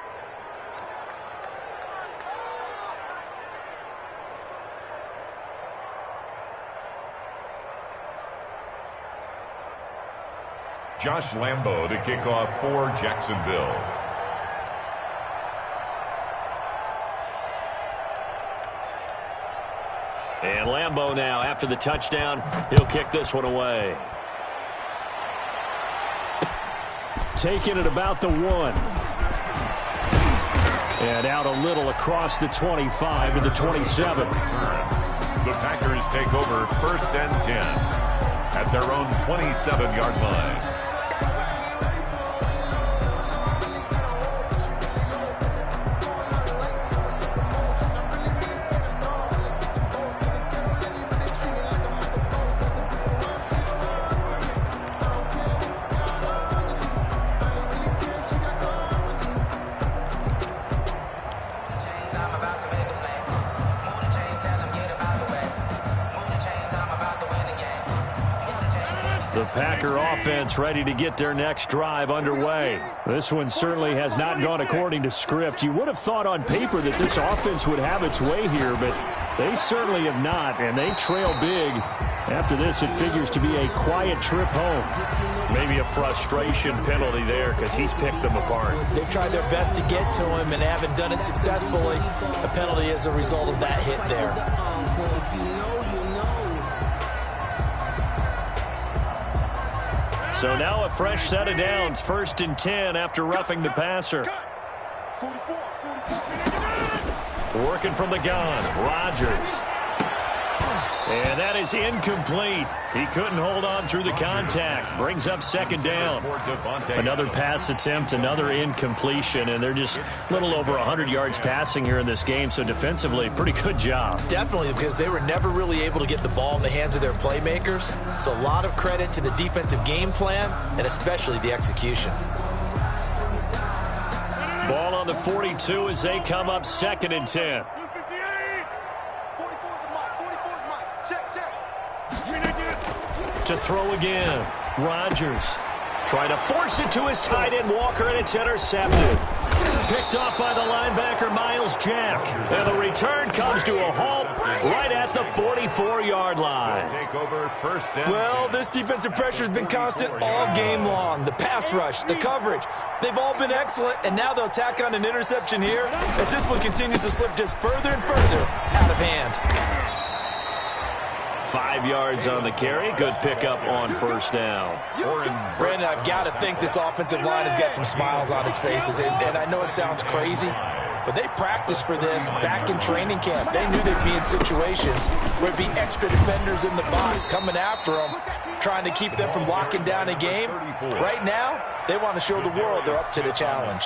Josh Lambo to kick off for Jacksonville. And Lambeau now, after the touchdown, he'll kick this one away. Taking it about the 1. And out a little across the 25 to the 27. The Packers take over 1st and 10 at their own 27-yard line. The Packer offense ready to get their next drive underway. This one certainly has not gone according to script. You would have thought on paper that this offense would have its way here, but they certainly have not, and they trail big. After this, it figures to be a quiet trip home. Maybe a frustration penalty there because he's picked them apart. They've tried their best to get to him and haven't done it successfully. A penalty as a result of that hit there. So now a fresh set of downs, 1st and 10 after roughing the passer. Working from the gun, Rodgers. And that is incomplete. He couldn't hold on through the contact. Brings up 2nd down. Another pass attempt, another incompletion, and they're just a little over 100 yards passing here in this game, so defensively, pretty good job. Definitely, because they were never really able to get the ball in the hands of their playmakers, so a lot of credit to the defensive game plan, and especially the execution. Ball on the 42 as they come up 2nd and 10. To throw again, Rodgers trying to force it to his tight end Walker, and it's intercepted. Picked off by the linebacker Miles Jack, and the return comes to a halt right at the 44-yard line. Well, this defensive pressure has been constant all game long. The pass rush, the coverage, they've all been excellent, and now they'll tack on an interception here as this one continues to slip just further and further out of hand. 5 yards on the carry. Good pickup on 1st down. Brandon, I've got to think this offensive line has got some smiles on its faces. And I know it sounds crazy, but they practiced for this back in training camp. They knew they'd be in situations where there'd be extra defenders in the box coming after them, trying to keep them from locking down a game. Right now, they want to show the world they're up to the challenge.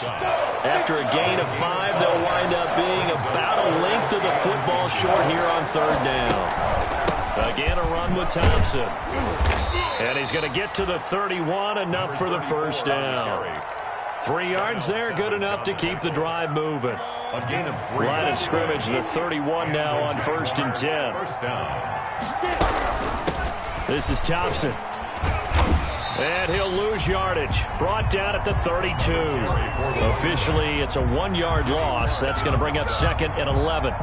After a gain of 5, they'll wind up being about a length of the football short here on 3rd down. Again, a run with Thompson. And he's going to get to the 31, enough for the 1st down. 3 yards there, good enough to keep the drive moving. Line of scrimmage, the 31 now on 1st and 10. This is Thompson. And he'll lose yardage. Brought down at the 32. Officially, it's a 1-yard loss. That's going to bring up 2nd and 11.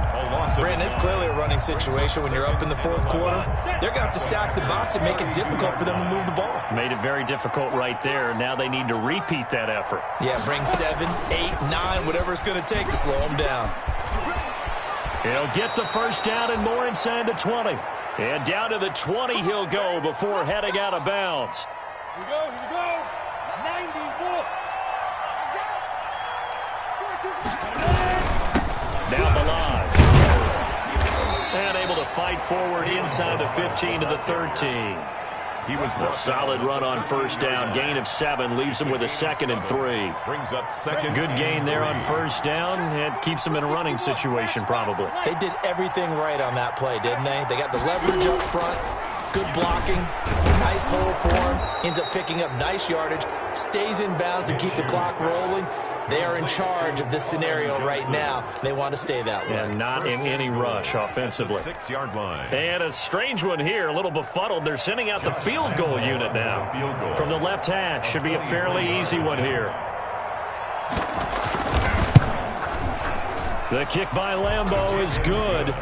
Brandon, it's clearly a running situation when you're up in the 4th quarter. They're going to have to stack the box and make it difficult for them to move the ball. Made it very difficult right there. Now they need to repeat that effort. Yeah, bring 7, 8, 9, whatever it's going to take to slow them down. He'll get the 1st down and more inside the 20. And down to the 20 he'll go before heading out of bounds. Here we go. 91. Down the line. And able to fight forward inside the 15 to the 13. He was a solid run on 1st down. Gain of 7 leaves him with a 2nd and 3. Brings up 2nd. Good gain there on 1st down. It keeps him in a running situation probably. They did everything right on that play, didn't they? They got the leverage up front. Good blocking, nice hole for him, ends up picking up nice yardage, stays in bounds and keep the clock rolling. They are in charge of this scenario right now. They want to stay that way. And not in any rush offensively. 6-yard line. And a strange one here, a little befuddled. They're sending out the field goal unit now. From the left hash, should be a fairly easy one here. The kick by Lambeau is good.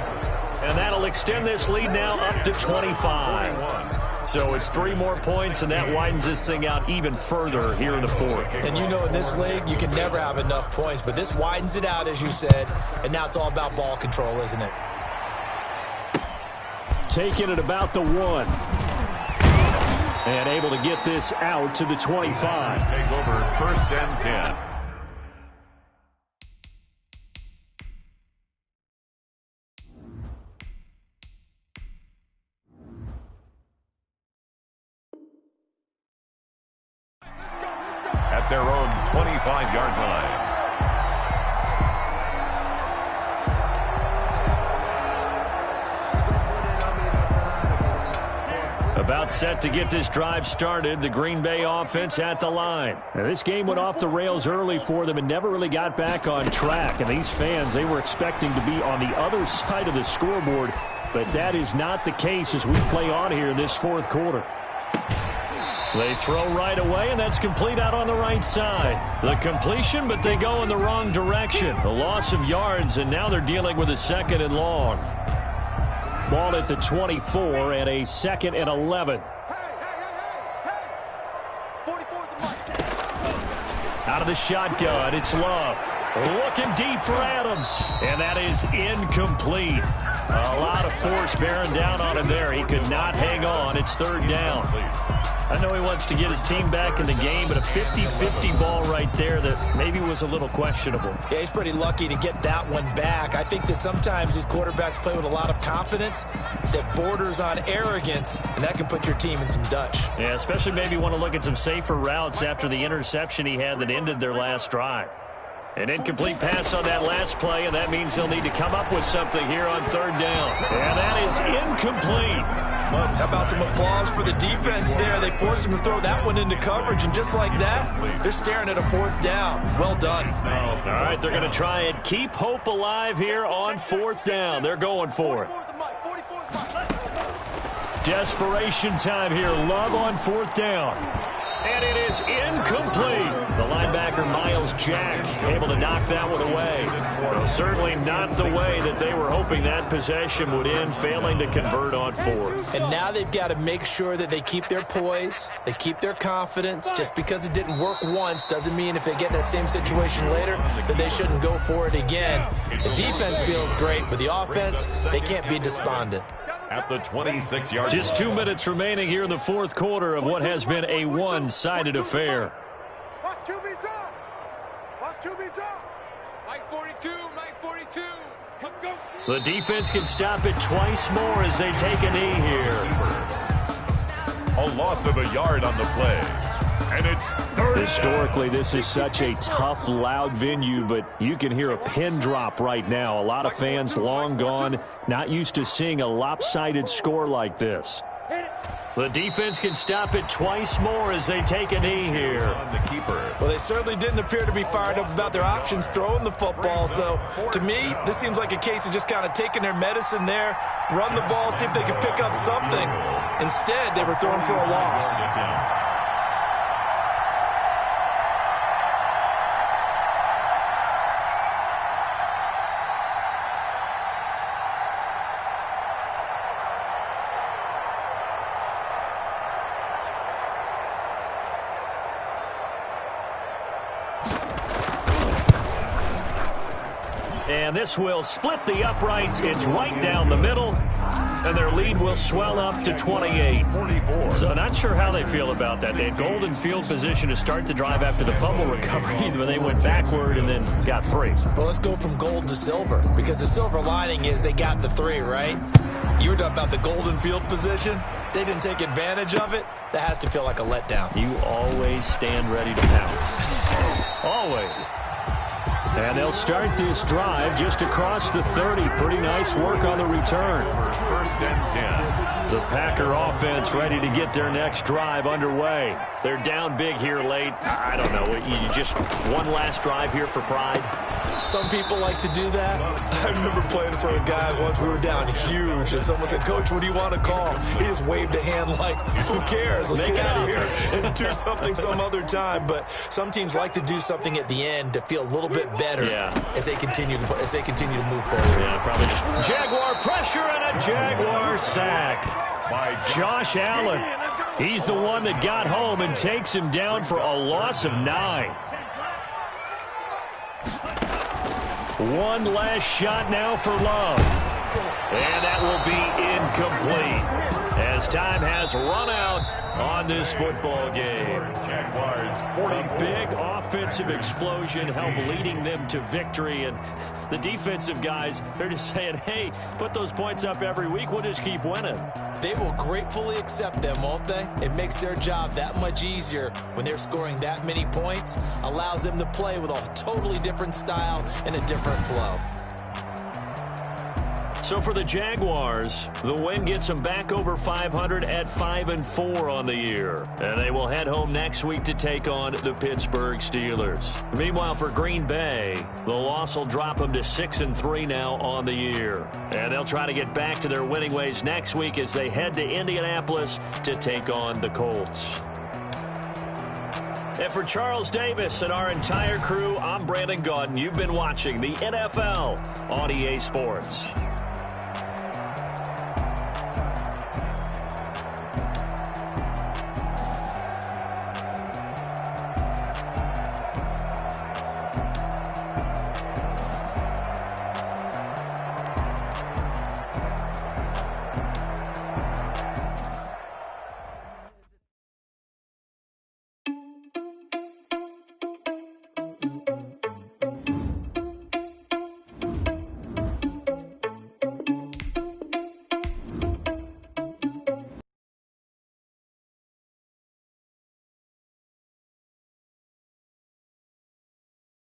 And that'll extend this lead now up to 25. So it's 3 more points, and that widens this thing out even further here in the 4th. And you know in this league, you can never have enough points, but this widens it out, as you said, and now it's all about ball control, isn't it? taken at about the 1. And able to get this out to the 25. Take over 1st and 10. At their own 25-yard line. About set to get this drive started. The Green Bay offense at the line. Now, this game went off the rails early for them and never really got back on track. And these fans, they were expecting to be on the other side of the scoreboard. But that is not the case as we play on here in this 4th quarter. They throw right away, and that's complete out on the right side. The completion, but they go in the wrong direction. A loss of yards, and now they're dealing with a 2nd and long. Ball at the 24 and a 2nd and 11. Out of the shotgun, it's Love. Looking deep for Adams, and that is incomplete. A lot of force bearing down on him there. He could not hang on. It's 3rd down. I know he wants to get his team back in the game, but a 50-50 ball right there that maybe was a little questionable. Yeah, he's pretty lucky to get that one back. I think that sometimes these quarterbacks play with a lot of confidence that borders on arrogance, and that can put your team in some Dutch. Yeah, especially maybe want to look at some safer routes after the interception he had that ended their last drive. An incomplete pass on that last play, and that means they'll need to come up with something here on 3rd down. And that is incomplete. How about some applause for the defense there? They forced him to throw that one into coverage, and just like that, they're staring at a 4th down. Well done. All right, they're going to try and keep hope alive here on 4th down. They're going for it. Desperation time here. Love on 4th down. And it is incomplete. The linebacker, Miles Jack, able to knock that one away. Well, certainly not the way that they were hoping that possession would end, failing to convert on 4th. And now they've got to make sure that they keep their poise, they keep their confidence. Just because it didn't work once doesn't mean if they get that same situation later that they shouldn't go for it again. The defense feels great, but the offense, they can't be despondent. At the 26-yard line. Just 2 minutes remaining here in the 4th quarter of what has been a one-sided affair. Watch QB drop. Watch QB drop. Mike 42, Mike 42. Go. The defense can stop it twice more as they take a knee here. A loss of a yard on the play. And it's 3rd. Historically, this is such a tough, loud venue, but you can hear a pin drop right now. A lot of fans long gone, not used to seeing a lopsided score like this. The defense can stop it twice more as they take a knee here. On the keeper. Well, they certainly didn't appear to be fired up about their options throwing the football. So, to me, this seems like a case of just kind of taking their medicine there, run the ball, see if they can pick up something. Instead, they were throwing for a loss. And this will split the uprights. It's right down the middle. And their lead will swell up to 28. So not sure how they feel about that. They had golden field position to start the drive after the fumble recovery, but they went backward and then got 3. Well, let's go from gold to silver, because the silver lining is they got the 3, right? You were talking about the golden field position. They didn't take advantage of it. That has to feel like a letdown. You always stand ready to pounce. Always. And they'll start this drive just across the 30. Pretty nice work on the return. 1st and 10. The Packer offense ready to get their next drive underway. They're down big here late. I don't know. You just one last drive here for pride? Some people like to do that. I remember playing for a guy once. We were down huge, and someone said, "Coach, what do you want to call?" He just waved a hand like, "Who cares? Let's get out of here and do something some other time." But some teams like to do something at the end to feel a little bit better as they continue to move forward. Yeah, probably just Jaguar pressure and a Jaguar sack by Josh Allen. He's the one that got home and takes him down for a loss of 9. One last shot now for Love. And that will be incomplete as time has run out on this football game. Jaguars A big offensive explosion helped leading them to victory. And the defensive guys, they're just saying, hey, put those points up every week. We'll just keep winning. They will gratefully accept them, won't they? It makes their job that much easier when they're scoring that many points. Allows them to play with a totally different style and a different flow. So for the Jaguars, the win gets them back over 500 at 5-4 on the year. And they will head home next week to take on the Pittsburgh Steelers. Meanwhile, for Green Bay, the loss will drop them to 6-3 now on the year. And they'll try to get back to their winning ways next week as they head to Indianapolis to take on the Colts. And for Charles Davis and our entire crew, I'm Brandon Gaudin. You've been watching the NFL on EA Sports.